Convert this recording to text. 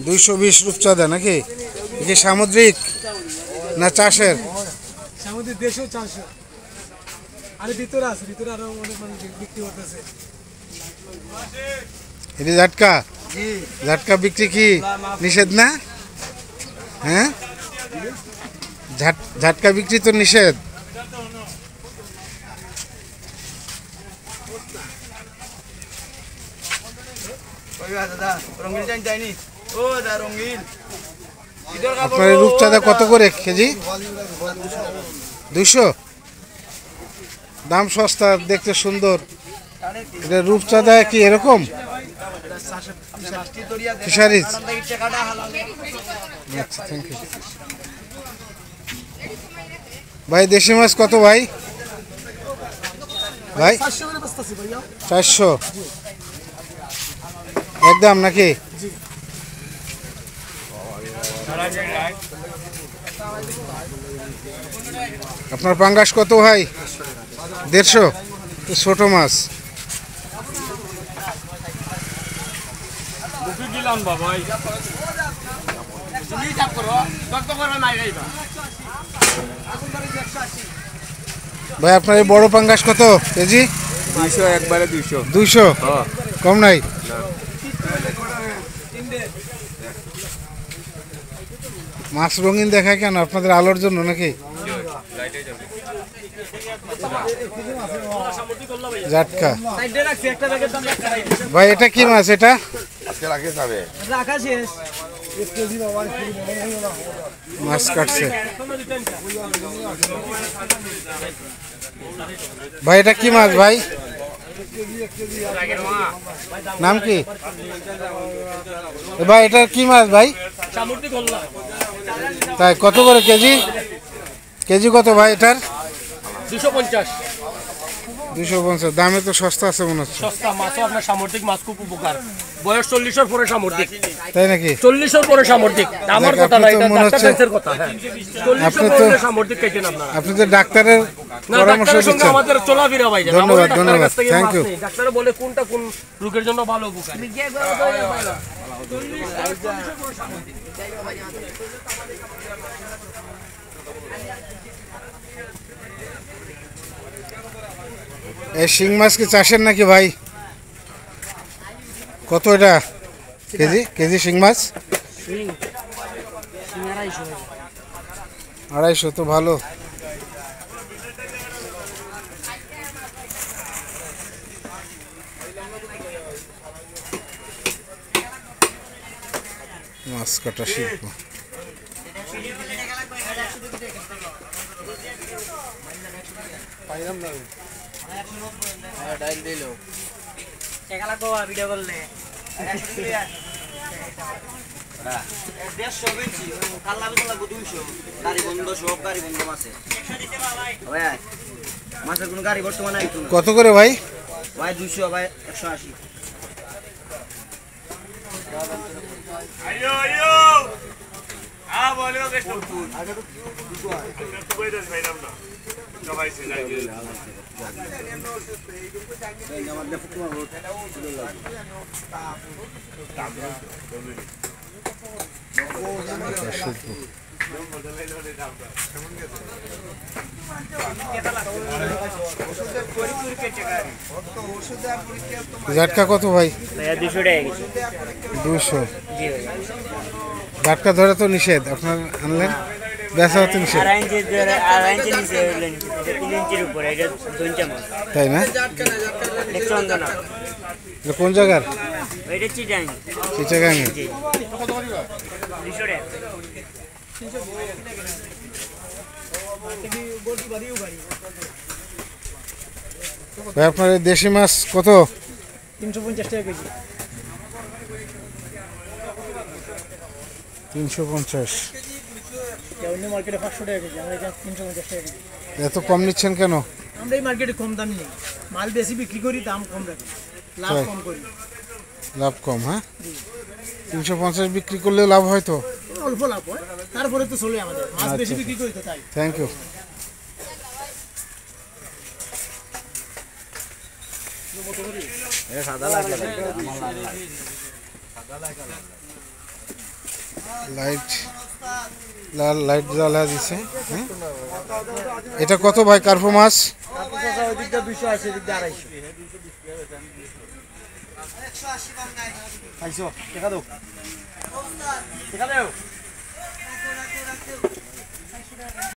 220 রূপচাঁদা নাকি? কি সামুদ্রিক না চাষের? সামুদ্রিক দেশেও চাষের। আরে ভিতরে আছে, ভিতরে আরো অনেক মানুষ বিক্রি করতেছে। এটা ঝাটকা? ঝাটকা বিক্রি কি নিষেধ না? হ্যাঁ, ঝাটকা বিক্রি তো নিষেধ। আপনার রূপচাঁদা কত করে কেজি? 200? দাম সস্তা, দেখতে সুন্দর। এটা রূপচাঁদা কি এরকম ফিশারিজ? আচ্ছা, থ্যাংক ইউ ভাই। দেশি মাছ কত ভাই? ভাই 400 একদম নাকি? আপনার পাঙ্গাস কত ভাই? 150? ছোট মাছ। ভাই আপনার এই বড় পাঙ্গাস কত কেজি? 200 একবারে 200। 200? কম নাই? মাছ রঙিন দেখায় কেন? আপনাদের আলোর জন্য নাকি? জাটকা। ভাই এটা কি মাছ? এটা মাছ কাটছে ভাই। এটা কি মাছ ভাই? নাম কি ভাই? এটা কি মাছ ভাই? তাই কত করে কেজি? কেজি কত ভাই এটার? 250। 250? দামে তো সস্তা আছে মনে হচ্ছে। সস্তা মাছও আপনার সামুদ্রিক মাছ খুব উপকার। বয়স 40-এর পরে সামুদ্রিক। তাই নাকি? 40-এর পরে সামুদ্রিক। আমার কথা না, এটা ডাক্তারের কথা। হ্যাঁ, 40-এর পরে সামুদ্রিক খাইতেন আপনারা। আপনি তো ডাক্তারের পরামর্শ দিচ্ছেন। আমাদের চলাফেরা ভাই। ধন্যবাদ, ধন্যবাদ, থ্যাংক ইউ। ডাক্তারে বলে কোনটা কোন রোগের জন্য ভালো উপকার। এই শিং মাছ কি চাষের নাকি ভাই? কত এটা কেজি? কেজি শিং মাছ 250? তো ভালো। মাছ কাটা শিল্প। ভিডিও করলে কত করে ভাই? ভাই 200, ভাই 180। ঝাটকা কত ভাই? 200 টাকা কেজি। 200? ঝাটকা ধরা তো নিষেধ, আপনার আনলেন? বেচা হতো নিষেধ? 2.5 ইঞ্চি নিচে, 3 ইঞ্চির উপরে। এটা দুইটা মাছ। তাই না? চন্দনা। এটা কোন জায়গার? এটা চিটাং। চিটাগাং? 200 টাকা। ভাই আপনার এই দেশি মাছ কত? 350 টাকা কেজি। 350? অন্য মার্কেটে 500 টাকা কেজি, আমরা এটা 350 টাকা কেজি। এত কম নিচ্ছেন কেন? আমরা এই মার্কেটে কম দাম নেই, মাল বেশি বিক্রি করি, দাম কম রাখি, লাভ কম করি। লাভ কম? হ্যাঁ, 350 বিক্রি করলেও লাভ হয় তো? অল্প লাভ হয়, তারপরে তো চলে আমাদের, মাছ বেশি বিক্রি করি তো তাই। Thank you. সাদা লাগে। লাইট লাল লাইট জ্বালা দিছে। হ্যাঁ? এটা কত ভাই কার্পো মাছ? ওই দিকটা 280, এদিক দিয়ে 250। 180 কম নাই। খাইছো? টাকা দাও। টাকা দাও।